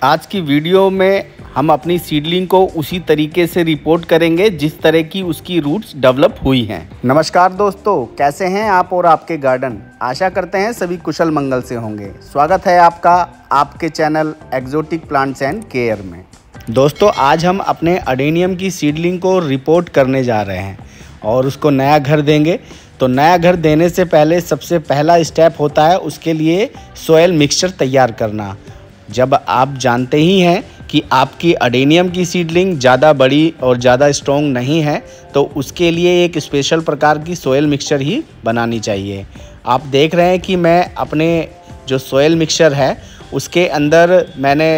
आज की वीडियो में हम अपनी सीडलिंग को उसी तरीके से रिपोर्ट करेंगे जिस तरह की उसकी रूट्स डेवलप हुई हैं। नमस्कार दोस्तों, कैसे हैं आप और आपके गार्डन। आशा करते हैं सभी कुशल मंगल से होंगे। स्वागत है आपका आपके channel exotic plants and care में। दोस्तों, आज हम अपने अडेनियम की सीडलिंग को रिपोर्ट करने जा रहे हैं और उसको नया घर देंगे। तो नया घर देने से पहले सबसे पहला स्टेप होता है उसके लिए सॉइल मिक्सचर तैयार करना। जब आप जानते ही हैं कि आपकी अडेनियम की सीडलिंग ज़्यादा बड़ी और ज़्यादा स्ट्रॉन्ग नहीं है, तो उसके लिए एक स्पेशल प्रकार की सॉइल मिक्सचर ही बनानी चाहिए। आप देख रहे हैं कि मैं अपने जो सॉइल मिक्सचर है उसके अंदर मैंने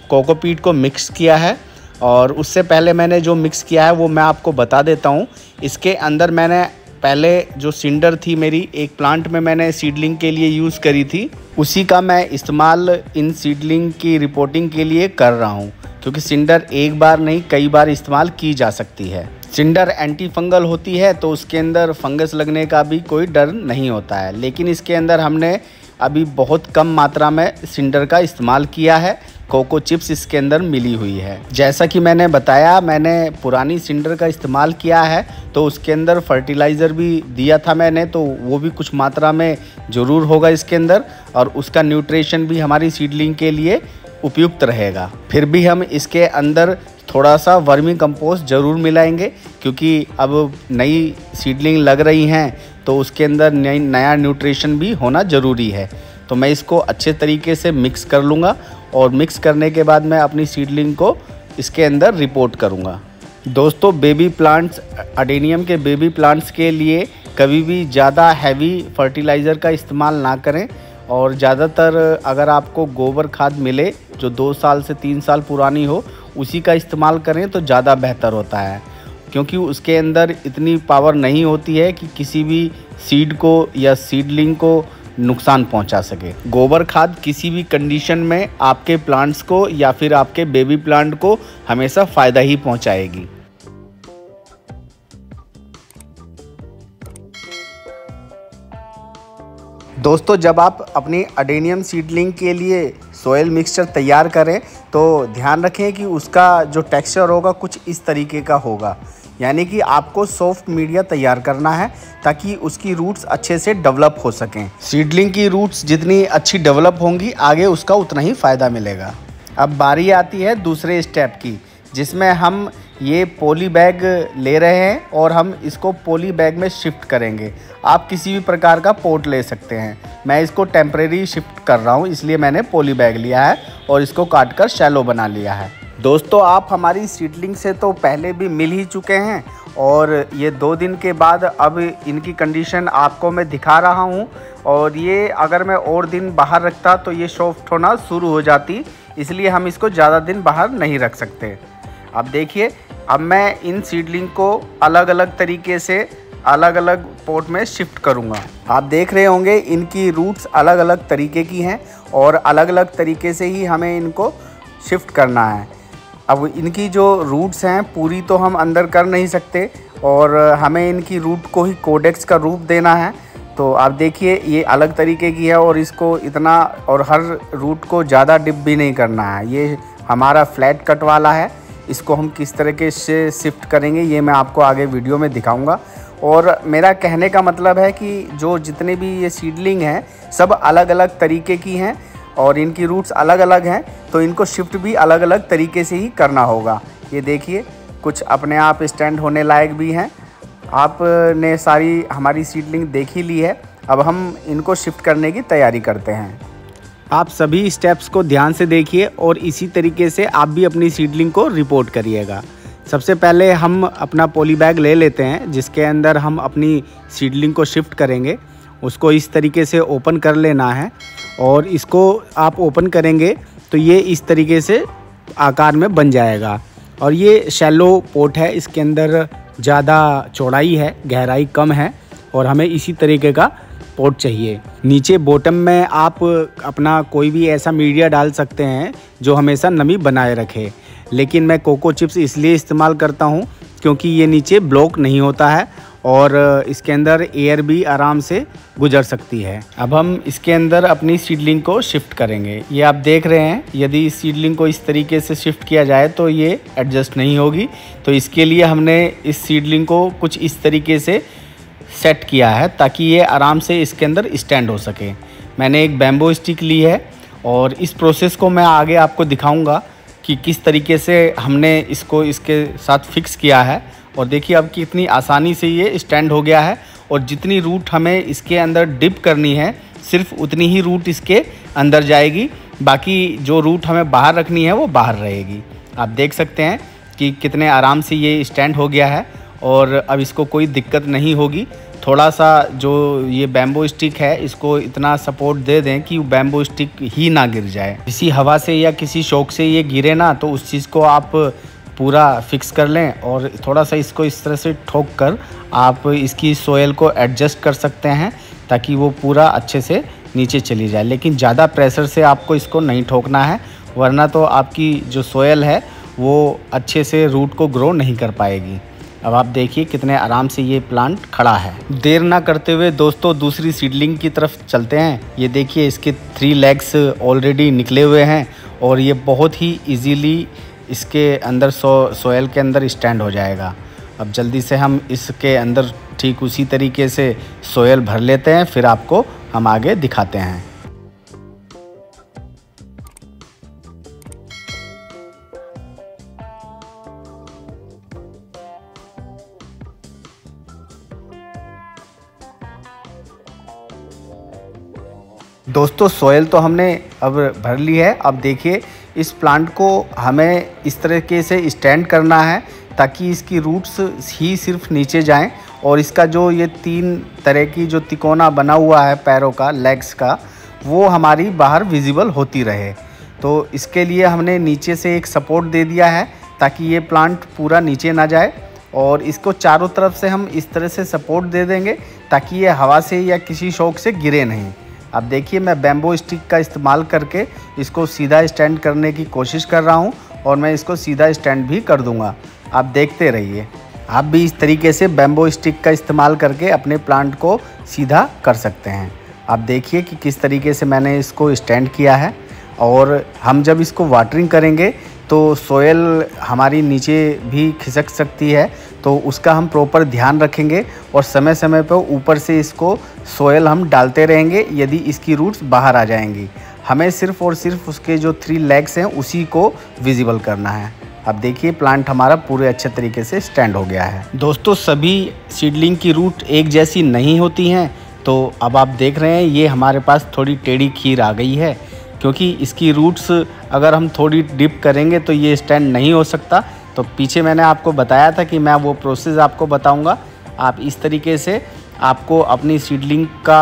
कोकोपीट को मिक्स किया है, और उससे पहले मैंने जो मिक्स किया है वो मैं आपको बता देता हूँ। इसके अंदर मैंने पहले जो सिंडर थी मेरी एक प्लांट में मैंने सीडलिंग के लिए यूज़ करी थी, उसी का मैं इस्तेमाल इन सीडलिंग की रिपोर्टिंग के लिए कर रहा हूँ, क्योंकि सिंडर एक बार नहीं कई बार इस्तेमाल की जा सकती है। सिंडर एंटी फंगल होती है तो उसके अंदर फंगस लगने का भी कोई डर नहीं होता है, लेकिन इसके अंदर हमने अभी बहुत कम मात्रा में सिंडर का इस्तेमाल किया है। कोको चिप्स इसके अंदर मिली हुई है। जैसा कि मैंने बताया, मैंने पुरानी सिंडर का इस्तेमाल किया है, तो उसके अंदर फर्टिलाइज़र भी दिया था मैंने, तो वो भी कुछ मात्रा में ज़रूर होगा इसके अंदर, और उसका न्यूट्रिशन भी हमारी सीडलिंग के लिए उपयुक्त रहेगा। फिर भी हम इसके अंदर थोड़ा सा वर्मी कंपोस्ट ज़रूर मिलाएंगे, क्योंकि अब नई सीडलिंग लग रही हैं तो उसके अंदर नया न्यूट्रिशन भी होना ज़रूरी है। तो मैं इसको अच्छे तरीके से मिक्स कर लूँगा, और मिक्स करने के बाद मैं अपनी सीडलिंग को इसके अंदर रिपोर्ट करूँगा। दोस्तों, बेबी प्लांट्स, अडेनियम के बेबी प्लांट्स के लिए कभी भी ज़्यादा हैवी फर्टिलाइज़र का इस्तेमाल ना करें, और ज़्यादातर अगर आपको गोबर खाद मिले जो 2 साल से 3 साल पुरानी हो, उसी का इस्तेमाल करें तो ज़्यादा बेहतर होता है, क्योंकि उसके अंदर इतनी पावर नहीं होती है कि किसी भी सीड को या सीडलिंग को नुकसान पहुंचा सके। गोबर खाद किसी भी कंडीशन में आपके प्लांट्स को या फिर आपके बेबी प्लांट को हमेशा फ़ायदा ही पहुंचाएगी। दोस्तों, जब आप अपनी अडेनियम सीडलिंग के लिए सॉइल मिक्सचर तैयार करें तो ध्यान रखें कि उसका जो टेक्सचर होगा कुछ इस तरीके का होगा, यानी कि आपको सॉफ्ट मीडिया तैयार करना है ताकि उसकी रूट्स अच्छे से डेवलप हो सकें। सीडलिंग की रूट्स जितनी अच्छी डेवलप होंगी आगे उसका उतना ही फ़ायदा मिलेगा। अब बारी आती है दूसरे स्टेप की, जिसमें हम ये पॉली बैग ले रहे हैं और हम इसको पॉली बैग में शिफ्ट करेंगे। आप किसी भी प्रकार का पोट ले सकते हैं। मैं इसको टेम्परेरी शिफ्ट कर रहा हूँ, इसलिए मैंने पॉली बैग लिया है और इसको काट कर शैलो बना लिया है। दोस्तों, आप हमारी सीडलिंग से तो पहले भी मिल ही चुके हैं, और ये 2 दिन के बाद अब इनकी कंडीशन आपको मैं दिखा रहा हूँ। और ये अगर मैं और दिन बाहर रखता तो ये सॉफ्ट होना शुरू हो जाती, इसलिए हम इसको ज़्यादा दिन बाहर नहीं रख सकते। अब देखिए, अब मैं इन सीडलिंग को अलग अलग तरीके से अलग अलग पोट में शिफ्ट करूँगा। आप देख रहे होंगे इनकी रूट्स अलग अलग तरीके की हैं, और अलग अलग तरीके से ही हमें इनको शिफ्ट करना है। अब इनकी जो रूट्स हैं पूरी तो हम अंदर कर नहीं सकते, और हमें इनकी रूट को ही कोडेक्स का रूप देना है। तो आप देखिए, ये अलग तरीके की है, और इसको इतना, और हर रूट को ज़्यादा डिप भी नहीं करना है। ये हमारा फ्लैट कट वाला है, इसको हम किस तरीके से शिफ्ट करेंगे ये मैं आपको आगे वीडियो में दिखाऊंगा। और मेरा कहने का मतलब है कि जो जितने भी ये सीडलिंग हैं सब अलग अलग तरीके की हैं, और इनकी रूट्स अलग अलग हैं, तो इनको शिफ्ट भी अलग अलग तरीके से ही करना होगा। ये देखिए, कुछ अपने आप स्टैंड होने लायक भी हैं। आपने सारी हमारी सीडलिंग देख ही ली है, अब हम इनको शिफ्ट करने की तैयारी करते हैं। आप सभी स्टेप्स को ध्यान से देखिए और इसी तरीके से आप भी अपनी सीडलिंग को रिपोर्ट करिएगा। सबसे पहले हम अपना पॉली बैग ले लेते हैं जिसके अंदर हम अपनी सीडलिंग को शिफ्ट करेंगे। उसको इस तरीके से ओपन कर लेना है, और इसको आप ओपन करेंगे तो ये इस तरीके से आकार में बन जाएगा। और ये शैलो पोट है, इसके अंदर ज़्यादा चौड़ाई है, गहराई कम है, और हमें इसी तरीके का पोट चाहिए। नीचे बॉटम में आप अपना कोई भी ऐसा मीडिया डाल सकते हैं जो हमेशा नमी बनाए रखे, लेकिन मैं कोको चिप्स इसलिए इस्तेमाल करता हूँ क्योंकि ये नीचे ब्लॉक नहीं होता है और इसके अंदर एयर भी आराम से गुजर सकती है। अब हम इसके अंदर अपनी सीडलिंग को शिफ्ट करेंगे। ये आप देख रहे हैं, यदि सीडलिंग को इस तरीके से शिफ्ट किया जाए तो ये एडजस्ट नहीं होगी। तो इसके लिए हमने इस सीडलिंग को कुछ इस तरीके से सेट किया है ताकि ये आराम से इसके अंदर स्टैंड हो सके। मैंने एक बैम्बो स्टिक ली है और इस प्रोसेस को मैं आगे आपको दिखाऊंगा कि किस तरीके से हमने इसको इसके साथ फिक्स किया है। और देखिए अब कितनी आसानी से ये स्टैंड हो गया है और जितनी रूट हमें इसके अंदर डिप करनी है सिर्फ उतनी ही रूट इसके अंदर जाएगी, बाकी जो रूट हमें बाहर रखनी है वो बाहर रहेगी। आप देख सकते हैं कि कितने आराम से ये स्टैंड हो गया है और अब इसको कोई दिक्कत नहीं होगी। थोड़ा सा जो ये बैम्बो स्टिक है इसको इतना सपोर्ट दे दें कि बैम्बो स्टिक ही ना गिर जाए। किसी हवा से या किसी शॉक से ये गिरे ना तो उस चीज़ को आप पूरा फिक्स कर लें और थोड़ा सा इसको इस तरह से ठोक कर आप इसकी सोयल को एडजस्ट कर सकते हैं ताकि वो पूरा अच्छे से नीचे चली जाए। लेकिन ज़्यादा प्रेशर से आपको इसको नहीं ठोकना है, वरना तो आपकी जो सोयल है वो अच्छे से रूट को ग्रो नहीं कर पाएगी। अब आप देखिए कितने आराम से ये प्लांट खड़ा है। देर ना करते हुए दोस्तों दूसरी सीडलिंग की तरफ चलते हैं। ये देखिए इसके 3 लेग्स ऑलरेडी निकले हुए हैं और ये बहुत ही इजीली इसके अंदर सोयल के अंदर स्टैंड हो जाएगा। अब जल्दी से हम इसके अंदर ठीक उसी तरीके से सोयल भर लेते हैं, फिर आपको हम आगे दिखाते हैं। दोस्तों सोयल तो हमने अब भर ली है। अब देखिए इस प्लांट को हमें इस तरीके से स्टैंड करना है ताकि इसकी रूट्स ही सिर्फ नीचे जाएं और इसका जो ये 3 तरह की जो तिकोना बना हुआ है पैरों का, लेग्स का, वो हमारी बाहर विजिबल होती रहे। तो इसके लिए हमने नीचे से एक सपोर्ट दे दिया है ताकि ये प्लांट पूरा नीचे ना जाए और इसको चारों तरफ से हम इस तरह से सपोर्ट दे देंगे ताकि ये हवा से या किसी शॉक से गिरे नहीं। अब देखिए मैं बैम्बो स्टिक का इस्तेमाल करके इसको सीधा स्टैंड करने की कोशिश कर रहा हूँ और मैं इसको सीधा स्टैंड भी कर दूँगा। आप देखते रहिए। आप भी इस तरीके से बैम्बो स्टिक का इस्तेमाल करके अपने प्लांट को सीधा कर सकते हैं। आप देखिए कि किस तरीके से मैंने इसको स्टैंड किया है और हम जब इसको वाटरिंग करेंगे तो सोयल हमारी नीचे भी खिसक सकती है, तो उसका हम प्रॉपर ध्यान रखेंगे और समय समय पर ऊपर से इसको सोयल हम डालते रहेंगे। यदि इसकी रूट्स बाहर आ जाएंगी, हमें सिर्फ और सिर्फ उसके जो 3 लेग्स हैं उसी को विजिबल करना है। अब देखिए प्लांट हमारा पूरे अच्छे तरीके से स्टैंड हो गया है। दोस्तों सभी सीडलिंग की रूट एक जैसी नहीं होती हैं, तो अब आप देख रहे हैं ये हमारे पास थोड़ी टेढ़ी खीर आ गई है क्योंकि इसकी रूट्स अगर हम थोड़ी डिप करेंगे तो ये स्टैंड नहीं हो सकता। तो पीछे मैंने आपको बताया था कि मैं वो प्रोसेस आपको बताऊंगा। आप इस तरीके से आपको अपनी सीडलिंग का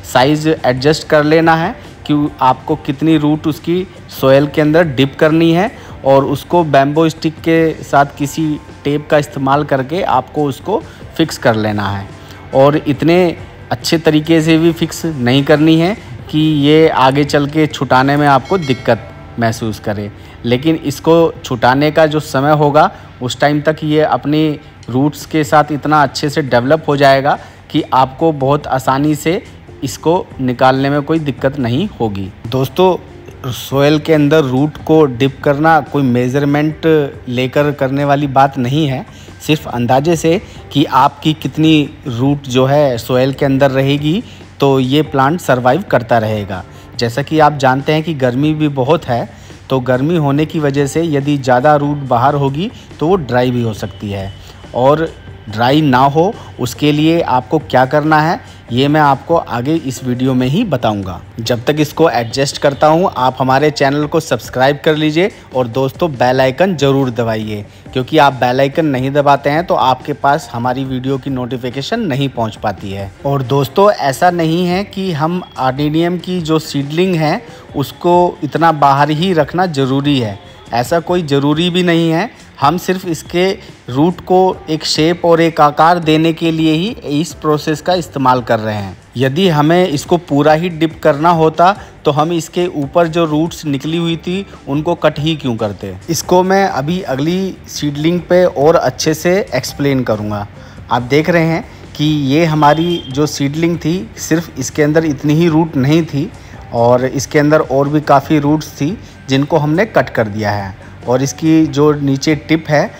साइज़ एडजस्ट कर लेना है कि आपको कितनी रूट उसकी सोयल के अंदर डिप करनी है और उसको बैम्बो स्टिक के साथ किसी टेप का इस्तेमाल करके आपको उसको फिक्स कर लेना है। और इतने अच्छे तरीके से भी फिक्स नहीं करनी है कि ये आगे चल के छुटाने में आपको दिक्कत महसूस करे, लेकिन इसको छुटाने का जो समय होगा उस टाइम तक ये अपनी रूट्स के साथ इतना अच्छे से डेवलप हो जाएगा कि आपको बहुत आसानी से इसको निकालने में कोई दिक्कत नहीं होगी। दोस्तों सोयल के अंदर रूट को डिप करना कोई मेज़रमेंट लेकर करने वाली बात नहीं है, सिर्फ अंदाजे से कि आपकी कितनी रूट जो है सोयल के अंदर रहेगी तो ये प्लांट सरवाइव करता रहेगा। जैसा कि आप जानते हैं कि गर्मी भी बहुत है, तो गर्मी होने की वजह से यदि ज़्यादा रूट बाहर होगी तो वो ड्राई भी हो सकती है। और ड्राई ना हो उसके लिए आपको क्या करना है ये मैं आपको आगे इस वीडियो में ही बताऊंगा। जब तक इसको एडजस्ट करता हूं आप हमारे चैनल को सब्सक्राइब कर लीजिए और दोस्तों बेल आइकन ज़रूर दबाइए, क्योंकि आप बेल आइकन नहीं दबाते हैं तो आपके पास हमारी वीडियो की नोटिफिकेशन नहीं पहुंच पाती है। और दोस्तों ऐसा नहीं है कि हम अडेनियम की जो सीडलिंग है उसको इतना बाहर ही रखना ज़रूरी है, ऐसा कोई ज़रूरी भी नहीं है। हम सिर्फ इसके रूट को एक शेप और एक आकार देने के लिए ही इस प्रोसेस का इस्तेमाल कर रहे हैं। यदि हमें इसको पूरा ही डिप करना होता तो हम इसके ऊपर जो रूट्स निकली हुई थी उनको कट ही क्यों करते। इसको मैं अभी अगली सीडलिंग पे और अच्छे से एक्सप्लेन करूँगा। आप देख रहे हैं कि ये हमारी जो सीडलिंग थी सिर्फ इसके अंदर इतनी ही रूट नहीं थी और इसके अंदर और भी काफ़ी रूट्स थी जिनको हमने कट कर दिया है और इसकी जो नीचे टिप है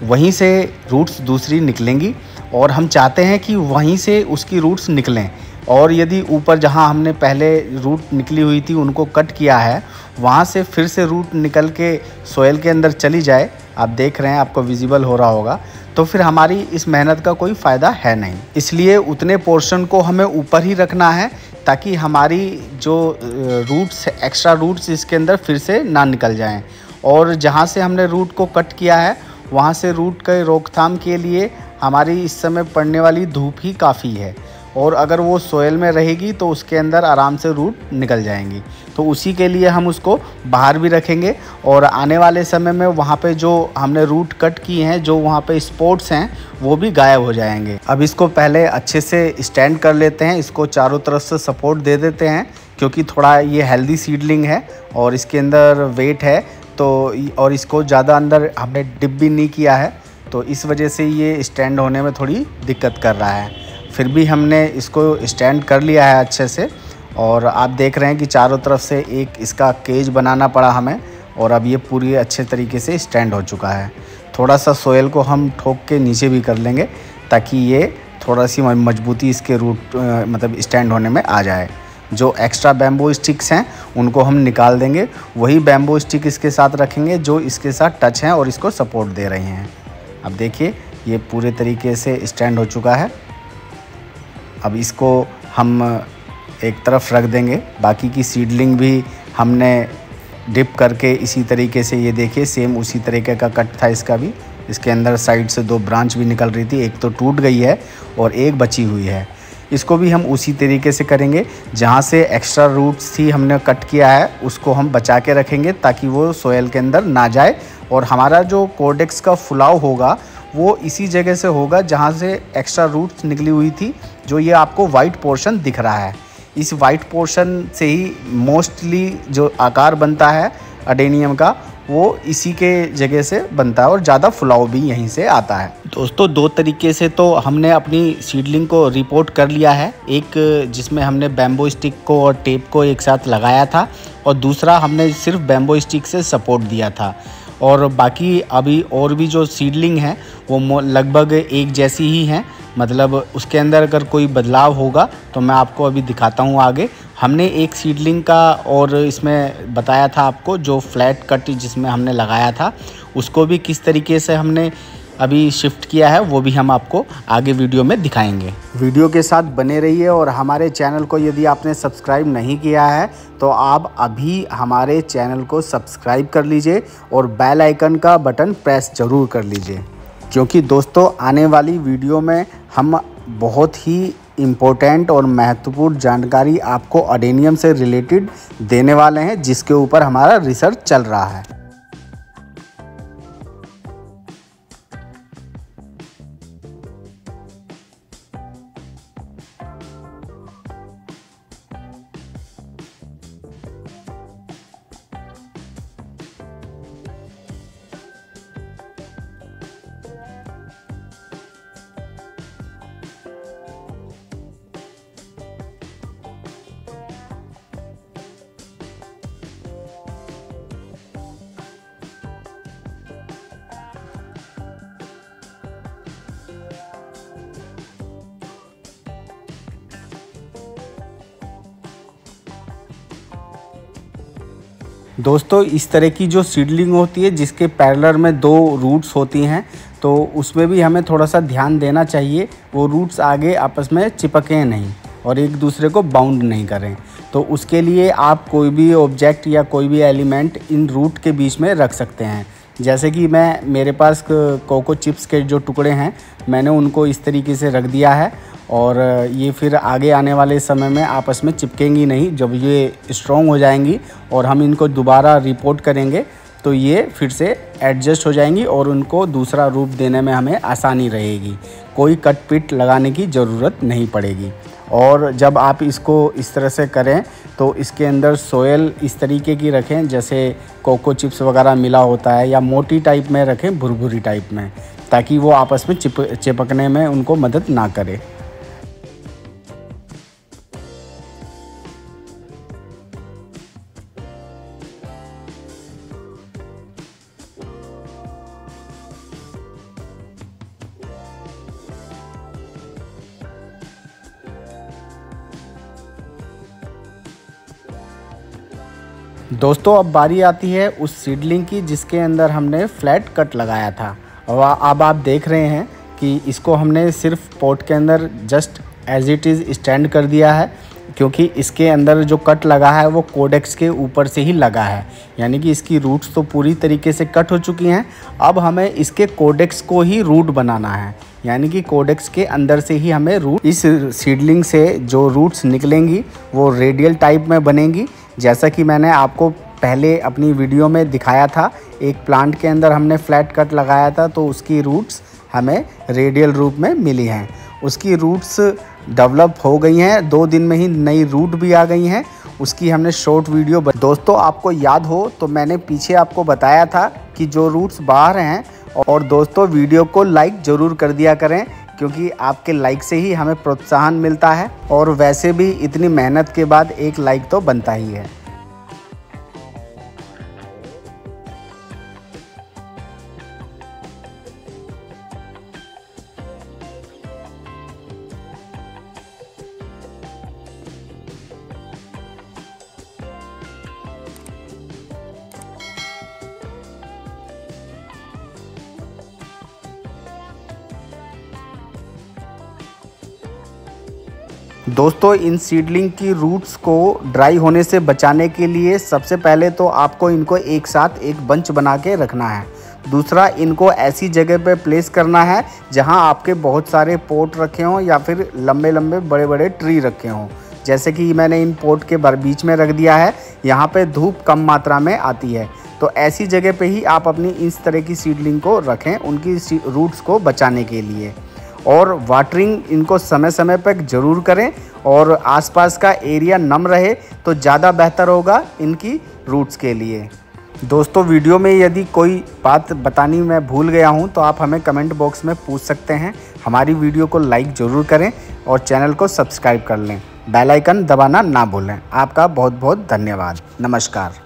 वहीं से रूट्स दूसरी निकलेंगी और हम चाहते हैं कि वहीं से उसकी रूट्स निकलें और यदि ऊपर जहां हमने पहले रूट निकली हुई थी उनको कट किया है वहां से फिर से रूट निकल के सोयल के अंदर चली जाए, आप देख रहे हैं, आपको विजिबल हो रहा होगा, तो फिर हमारी इस मेहनत का कोई फ़ायदा है नहीं। इसलिए उतने पोर्शन को हमें ऊपर ही रखना है ताकि हमारी जो रूट्स एक्स्ट्रा रूट्स इसके अंदर फिर से ना निकल जाएं और जहां से हमने रूट को कट किया है वहां से रूट के रोकथाम के लिए हमारी इस समय पड़ने वाली धूप ही काफ़ी है और अगर वो सोयल में रहेगी तो उसके अंदर आराम से रूट निकल जाएंगी। तो उसी के लिए हम उसको बाहर भी रखेंगे और आने वाले समय में वहाँ पे जो हमने रूट कट किए हैं, जो वहाँ पे स्पॉट्स हैं, वो भी गायब हो जाएंगे। अब इसको पहले अच्छे से स्टैंड कर लेते हैं, इसको चारों तरफ से सपोर्ट दे देते हैं क्योंकि थोड़ा ये हेल्दी सीडलिंग है और इसके अंदर वेट है तो और इसको ज़्यादा अंदर हमने डिप भी नहीं किया है तो इस वजह से ये स्टैंड होने में थोड़ी दिक्कत कर रहा है। फिर भी हमने इसको स्टैंड कर लिया है अच्छे से और आप देख रहे हैं कि चारों तरफ से एक इसका केज बनाना पड़ा हमें और अब ये पूरी अच्छे तरीके से स्टैंड हो चुका है। थोड़ा सा सोयल को हम ठोक के नीचे भी कर लेंगे ताकि ये थोड़ा सी मजबूती इसके रूट मतलब स्टैंड होने में आ जाए। जो एक्स्ट्रा बैम्बू स्टिक्स हैं उनको हम निकाल देंगे, वही बैम्बू स्टिक इसके साथ रखेंगे जो इसके साथ टच हैं और इसको सपोर्ट दे रहे हैं। अब देखिए ये पूरे तरीके से स्टैंड हो चुका है। अब इसको हम एक तरफ रख देंगे, बाकी की सीडलिंग भी हमने डिप करके इसी तरीके से, ये देखिए सेम उसी तरीके का कट था इसका भी। इसके अंदर साइड से 2 ब्रांच भी निकल रही थी, एक तो टूट गई है और एक बची हुई है। इसको भी हम उसी तरीके से करेंगे, जहाँ से एक्स्ट्रा रूट्स थी हमने कट किया है उसको हम बचा के रखेंगे ताकि वो सोयल के अंदर ना जाए और हमारा जो कोर्डेक्स का फुलाव होगा वो इसी जगह से होगा जहाँ से एक्स्ट्रा रूट्स निकली हुई थी। जो ये आपको वाइट पोर्शन दिख रहा है, इस वाइट पोर्शन से ही मोस्टली जो आकार बनता है अडेनियम का वो इसी के जगह से बनता है और ज़्यादा फुलाव भी यहीं से आता है। दोस्तों 2 तरीके से तो हमने अपनी सीडलिंग को रिपोर्ट कर लिया है, एक जिसमें हमने बैम्बो स्टिक को और टेप को एक साथ लगाया था और दूसरा हमने सिर्फ बैम्बो स्टिक से सपोर्ट दिया था और बाकी अभी और भी जो सीडलिंग है वो लगभग एक जैसी ही हैं, मतलब उसके अंदर अगर कोई बदलाव होगा तो मैं आपको अभी दिखाता हूँ आगे। हमने एक सीडलिंग का और इसमें बताया था आपको जो फ्लैट कट जिसमें हमने लगाया था उसको भी किस तरीके से हमने अभी शिफ्ट किया है वो भी हम आपको आगे वीडियो में दिखाएंगे। वीडियो के साथ बने रहिए और हमारे चैनल को यदि आपने सब्सक्राइब नहीं किया है तो आप अभी हमारे चैनल को सब्सक्राइब कर लीजिए और बेल आइकन का बटन प्रेस ज़रूर कर लीजिए क्योंकि दोस्तों आने वाली वीडियो में हम बहुत ही इम्पोर्टेंट और महत्वपूर्ण जानकारी आपको अडेनियम से रिलेटेड देने वाले हैं जिसके ऊपर हमारा रिसर्च चल रहा है। दोस्तों इस तरह की जो सीडलिंग होती है जिसके पैरेलल में 2 रूट्स होती हैं तो उसमें भी हमें थोड़ा सा ध्यान देना चाहिए, वो रूट्स आगे आपस में चिपकें नहीं और एक दूसरे को बाउंड नहीं करें। तो उसके लिए आप कोई भी ऑब्जेक्ट या कोई भी एलिमेंट इन रूट के बीच में रख सकते हैं। जैसे कि मेरे पास कोको चिप्स के जो टुकड़े हैं मैंने उनको इस तरीके से रख दिया है और ये फिर आगे आने वाले समय में आपस में चिपकेंगी नहीं। जब ये स्ट्रॉन्ग हो जाएंगी और हम इनको दोबारा रिपोर्ट करेंगे तो ये फिर से एडजस्ट हो जाएंगी और उनको दूसरा रूप देने में हमें आसानी रहेगी, कोई कट पिट लगाने की ज़रूरत नहीं पड़ेगी। और जब आप इसको इस तरह से करें तो इसके अंदर सोयल इस तरीके की रखें जैसे कोको चिप्स वगैरह मिला होता है या मोटी टाइप में रखें, भुरभुरी टाइप में, ताकि वो आपस में चिपकने में उनको मदद ना करे। दोस्तों अब बारी आती है उस सीडलिंग की जिसके अंदर हमने फ्लैट कट लगाया था। और अब आप देख रहे हैं कि इसको हमने सिर्फ पॉट के अंदर just as it is stand कर दिया है, क्योंकि इसके अंदर जो कट लगा है वो कोडेक्स के ऊपर से ही लगा है, यानी कि इसकी रूट्स तो पूरी तरीके से कट हो चुकी हैं। अब हमें इसके कोडेक्स को ही रूट बनाना है, यानी कि कोडेक्स के अंदर से ही हमें रूट, इस सीडलिंग से जो रूट्स निकलेंगी वो रेडियल टाइप में बनेंगी। जैसा कि मैंने आपको पहले अपनी वीडियो में दिखाया था, एक प्लांट के अंदर हमने फ्लैट कट लगाया था तो उसकी रूट्स हमें रेडियल रूप में मिली हैं। उसकी रूट्स डेवलप हो गई हैं, 2 दिन में ही नई रूट भी आ गई हैं। उसकी हमने शॉर्ट वीडियो दोस्तों आपको याद हो तो मैंने पीछे आपको बताया था कि जो रूट्स बाहर हैं। और दोस्तों वीडियो को लाइक ज़रूर कर दिया करें, क्योंकि आपके लाइक से ही हमें प्रोत्साहन मिलता है, और वैसे भी इतनी मेहनत के बाद एक लाइक तो बनता ही है। दोस्तों इन सीडलिंग की रूट्स को ड्राई होने से बचाने के लिए सबसे पहले तो आपको इनको एक साथ एक बंच बना के रखना है। दूसरा, इनको ऐसी जगह पे प्लेस करना है जहां आपके बहुत सारे पोट रखे हों या फिर लंबे लंबे बड़े बड़े ट्री रखे हों। जैसे कि मैंने इन पोट के बीच में रख दिया है, यहाँ पे धूप कम मात्रा में आती है, तो ऐसी जगह पे ही आप अपनी इस तरह की सीडलिंग को रखें उनकी रूट्स को बचाने के लिए। और वाटरिंग इनको समय समय पर ज़रूर करें, और आसपास का एरिया नम रहे तो ज़्यादा बेहतर होगा इनकी रूट्स के लिए। दोस्तों वीडियो में यदि कोई बात बतानी मैं भूल गया हूं तो आप हमें कमेंट बॉक्स में पूछ सकते हैं। हमारी वीडियो को लाइक ज़रूर करें और चैनल को सब्सक्राइब कर लें, बेल आइकन दबाना ना भूलें। आपका बहुत बहुत धन्यवाद। नमस्कार।